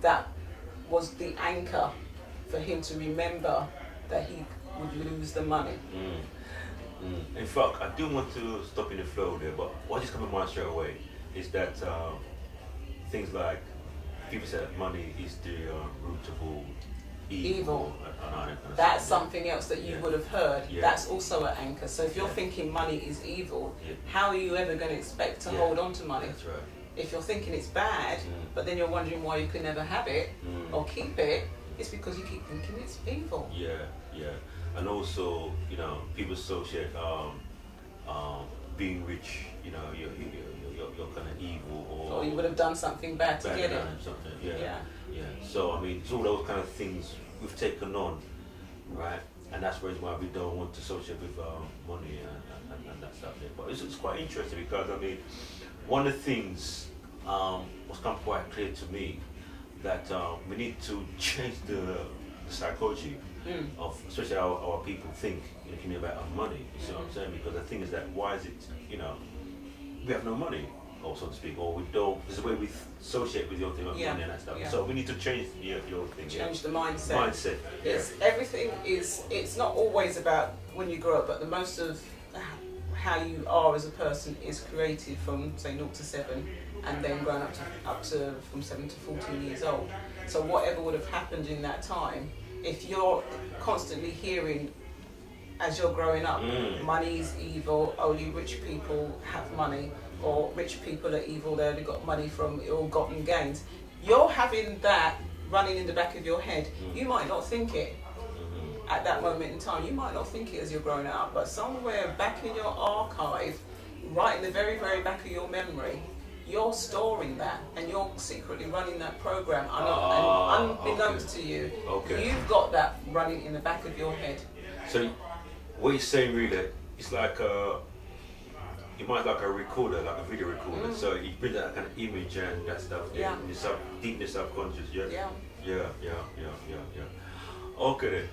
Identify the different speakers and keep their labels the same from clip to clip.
Speaker 1: that was the anchor for him to remember that he would lose the money.
Speaker 2: In fact, I do want to stop in the flow there, but what just comes to mind straight away is that things like people say that money is the root of all evil.
Speaker 1: That's something else that you would have heard.
Speaker 2: Yeah.
Speaker 1: That's also an anchor. So if you're thinking money is evil, how are you ever going to expect to hold on to money?
Speaker 2: That's right.
Speaker 1: If you're thinking it's bad, but then you're wondering why you can never have it or keep it, it's because you keep thinking it's evil.
Speaker 2: Yeah. And also, you know, people associate being rich, you know, you're kind of evil,
Speaker 1: or you would have done something bad to get it.
Speaker 2: Something. Yeah. So I mean, it's all those kind of things we've taken on, right? And that's the reason why we don't want to associate with money and that stuff. But it's quite interesting because I mean, one of the things was come quite clear to me that we need to change the psychology of especially how our people think in the community about money. You see what I'm saying? Because the thing is that why is it, you know, we have no money, or so to speak, or we don't. There's a way we associate with your thing of money and that stuff. So we need to change your thing.
Speaker 1: Change the mindset. Yes, everything is. It's not always about when you grow up, but the most of how you are as a person is created from say 0 to 7, and then growing up to from 7 to 14 years old. So whatever would have happened in that time, if you're constantly hearing as you're growing up, money is evil, only rich people have money, or rich people are evil, they only got money from ill-gotten gains, you're having that running in the back of your head. You might not think it at that moment in time, you might not think it as you're growing up, but somewhere back in your archive, right in the very, very back of your memory, you're storing that and you're secretly running that program, and unbeknownst to you, you've got that running in the back of your head.
Speaker 2: So what you're saying really, it's like you might like a recorder, like a video recorder. So you bring that kind of image and that stuff in your deep in the subconscious. Yeah. Okay then.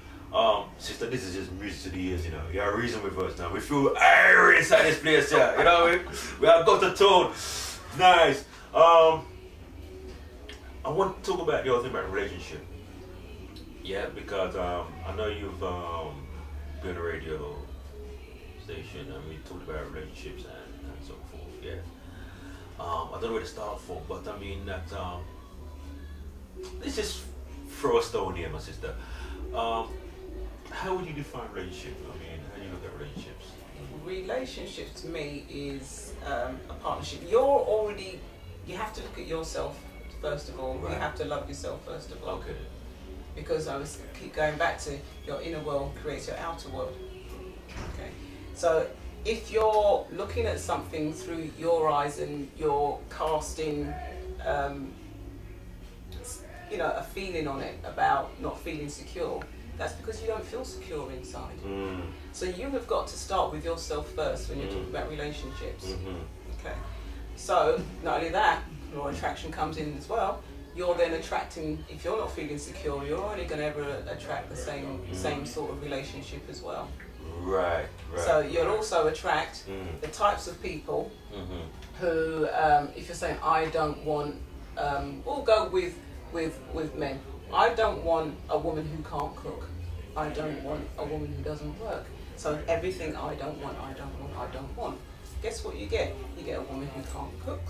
Speaker 2: Sister, this is just music to the ears, you know. You are reason with us now. We feel airy inside this place, yeah. You know, we have got the tone. Nice. I want to talk about the other thing about relationship. Yeah, because I know you've been on a radio station and we talked about relationships and so forth. Yeah. I don't know where to start from, but I mean that let's just throw a stone here, my sister. How would you define relationship? I mean, how do you look at relationships?
Speaker 1: Relationship to me is a partnership. You have to look at yourself first of all. You have to love yourself first of all.
Speaker 2: Okay.
Speaker 1: Because I keep going back to your inner world creates your outer world. Okay. So if you're looking at something through your eyes and you're casting a feeling on it about not feeling secure, that's because you don't feel secure inside. So you have got to start with yourself first when you're talking about relationships. Okay. So not only that, your attraction comes in as well. You're then attracting, if you're not feeling secure, you're only going to ever attract the same sort of relationship as well.
Speaker 2: Right.
Speaker 1: So you'll also attract the types of people who, if you're saying, I don't want, we'll go with men. I don't want a woman who can't cook. I don't want a woman who doesn't work. So everything I don't want. Guess what you get? You get a woman who can't cook.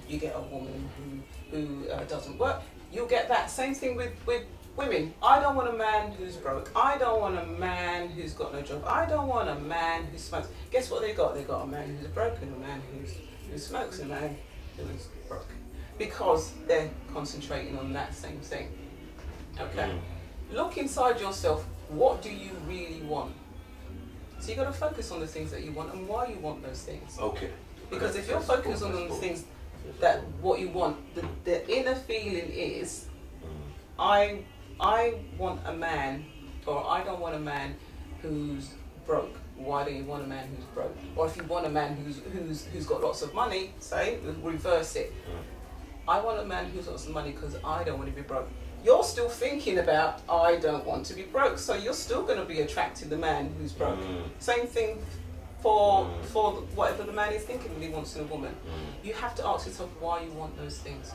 Speaker 1: You get a woman who doesn't work. You'll get that. Same thing with women. I don't want a man who's broke. I don't want a man who's got no job. I don't want a man who smokes. Guess what they got? They got a man who's broken, a man who smokes, a man who's broke. Because they're concentrating on that same thing. Okay? Look inside yourself. What do you really want? So you've got to focus on the things that you want and why you want those things.
Speaker 2: Okay.
Speaker 1: Because if you're focused on the things that what you want, the inner feeling is, I want a man, or I don't want a man who's broke. Why don't you want a man who's broke? Or if you want a man who's got lots of money, say, reverse it. I want a man who's got lots of money because I don't want to be broke. You're still thinking about, I don't want to be broke, so you're still going to be attracted to the man who's broke. Same thing for whatever the man is thinking when he wants in a woman. You have to ask yourself why you want those things.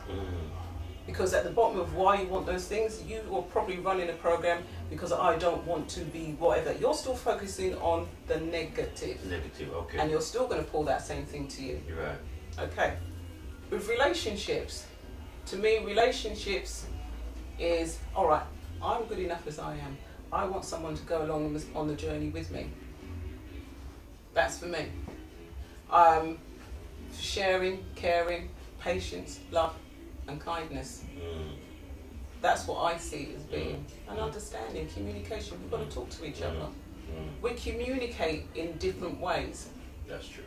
Speaker 1: Because at the bottom of why you want those things, you are probably running a program because I don't want to be whatever. You're still focusing on the negative.
Speaker 2: Negative, okay.
Speaker 1: And you're still going to pull that same thing to you.
Speaker 2: You're right.
Speaker 1: Okay. With relationships, to me, relationships is, all right, I'm good enough as I am. I want someone to go along on the journey with me. That's for me. Sharing, caring, patience, love, and kindness. That's what I see as being an understanding, communication. We've got to talk to each other. We communicate in different ways.
Speaker 2: That's true.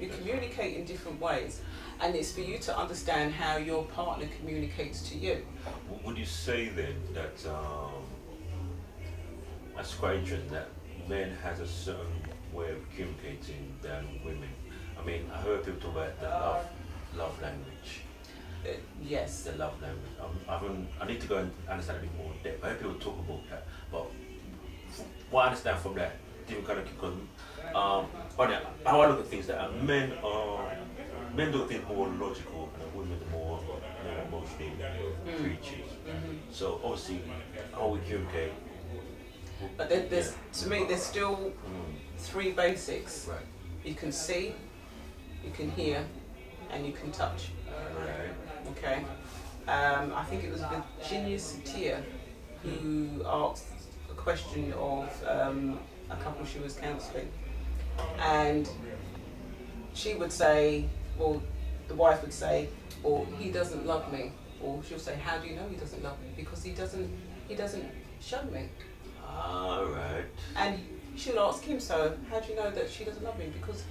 Speaker 1: You communicate in different ways, and it's for you to understand how your partner communicates to you.
Speaker 2: Would you say then that that's quite interesting, that men has a certain way of communicating than women? I mean, I heard people talk about the love language.
Speaker 1: Yes.
Speaker 2: The love language. I need to go and understand a bit more in depth. I heard people talk about that, but what I understand from that, different kind of, because how I look at things, that men do things more logical and women are more emotional creatures. So obviously, how we communicate.
Speaker 1: But there's to me, there's still three basics.
Speaker 2: Right.
Speaker 1: You can see, you can hear, and you can touch.
Speaker 2: Right.
Speaker 1: Okay. I think it was Virginia Satir who asked a question of a couple she was counselling, and she would say, well, the wife would say, well, he doesn't love me, or she'll say, how do you know he doesn't love me? Because he doesn't show me.
Speaker 2: Right.
Speaker 1: And she'll ask him, so how do you know that she doesn't love me? Because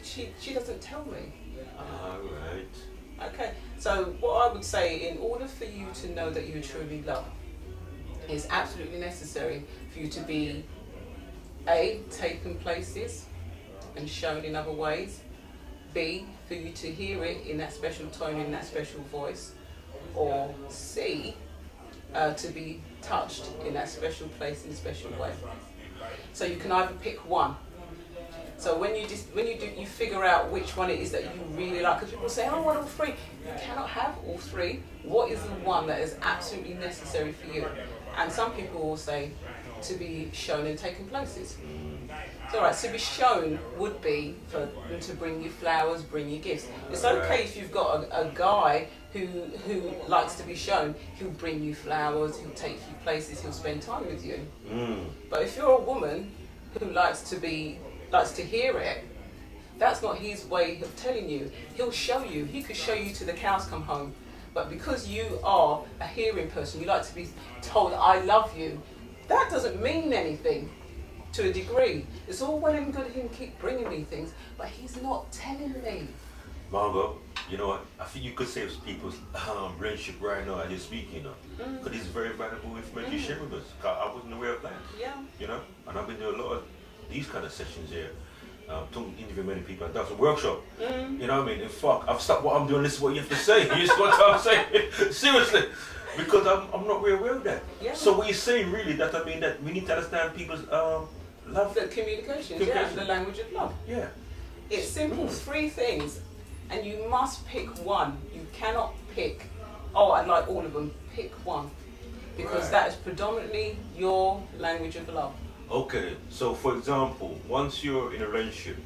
Speaker 1: she doesn't tell me.
Speaker 2: Right.
Speaker 1: Okay, so what I would say, in order for you to know that you truly love, it's absolutely necessary for you to be A, taken places and shown in other ways, B, for you to hear it in that special tone, in that special voice, or C, to be touched in that special place in a special way. So you can either pick one. So when you figure out which one it is that you really like, because people say, oh, I want all three. You cannot have all three. What is the one that is absolutely necessary for you? And some people will say to be shown and taken places. It's all right, to be shown would be for them to bring you flowers, bring you gifts. It's okay if you've got a guy who likes to be shown. He'll bring you flowers, he'll take you places, he'll spend time with you. But if you're a woman who likes to hear it, that's not his way of telling you. He'll show you. He could show you to the cows come home. But because you are a hearing person, you like to be told, I love you. That doesn't mean anything to a degree. It's all well and good him keep bringing me things, but he's not telling me.
Speaker 2: Margot, you know what? I think you could save people's relationship right now as you're speaking, because it's very valuable information you share with us. I wasn't aware of that.
Speaker 1: Yeah.
Speaker 2: You know, and I've been doing a lot of these kind of sessions here. Interview many people. I've done some workshop. You know what I mean? And fuck, I've stopped what I'm doing. This is what you have to say. You just what I'm saying. Seriously, because I'm not really aware of that. Yeah. So what you're saying really, that I mean that we need to understand people's love.
Speaker 1: The communication. Yeah, the language of love.
Speaker 2: Yeah.
Speaker 1: It's simple, three things, and you must pick one. You cannot pick, oh, I like all of them. Pick one, because that is predominantly your language of love.
Speaker 2: Okay, so for example, once you're in a relationship,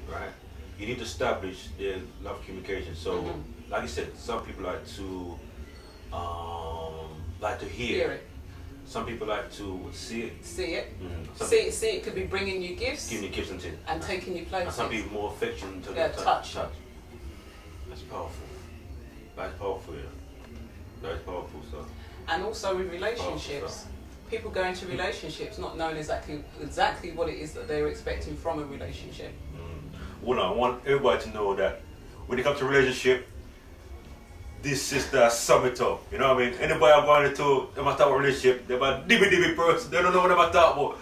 Speaker 2: right, you need to establish the love communication. So, like you said, some people like to hear
Speaker 1: it.
Speaker 2: Some people like to see it.
Speaker 1: See it. See it could be bringing you gifts.
Speaker 2: Giving you gifts
Speaker 1: and taking you places.
Speaker 2: And some people more affection to
Speaker 1: the touch.
Speaker 2: That's powerful. That's powerful, yeah. That's powerful stuff.
Speaker 1: And also with relationships. People go into relationships not knowing exactly what it is that they're expecting from a relationship.
Speaker 2: Well, I want everybody to know that when it comes to relationship, this is the sum it up. You know what I mean? Anybody I'm going to, them talk about relationship, they're a dibby person, they don't know what I'm talking about.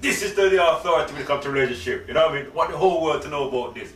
Speaker 2: This is the authority when it comes to relationship. You know what I mean? Want the whole world to know about this.